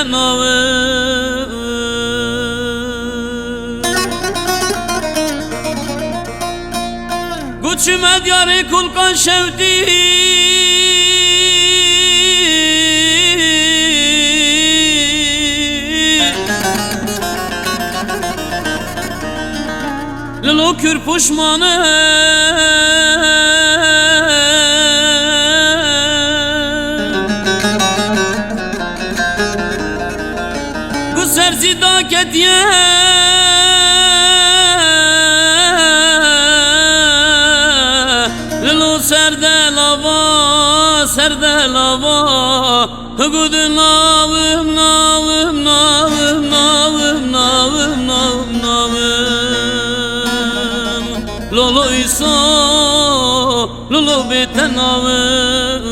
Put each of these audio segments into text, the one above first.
tenavım. Guçüme diyarı kulkan şevdi Lolo kür puşmanı Gu serzi da kediye Lolo serde lava serde lava Gud navım navım navım navım navım navım navım Lolo iso lolo betenavım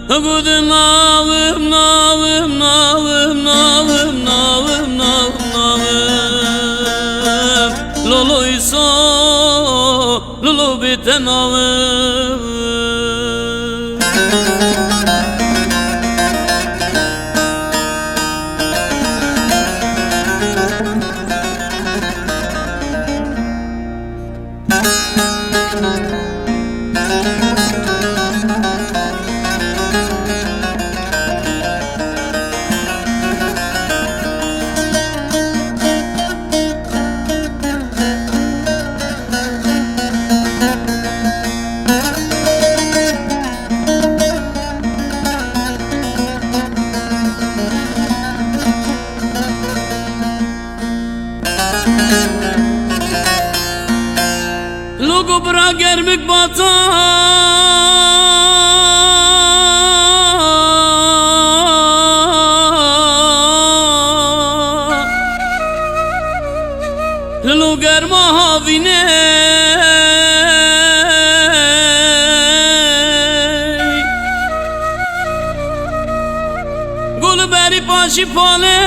Gud navım navım navım navım navım navım navım Lolo iso lolo betenavım. Lugu bıra germik bata Lu germa havine Gul beri paşi pale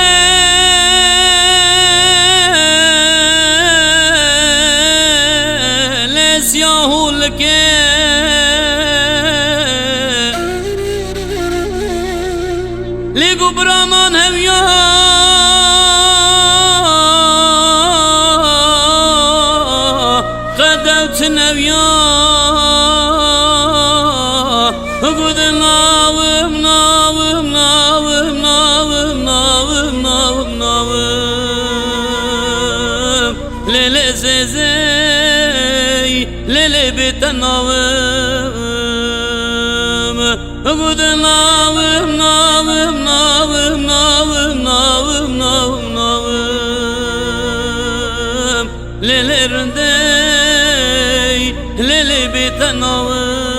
Siyahul ke Ligu braman hevya Qadevt nevya Gud navım navım navım navım navım navım navım Lele zeze Lele betenavım Gud navım navım navım navım navım navım navım Lelerinde lele betenavım.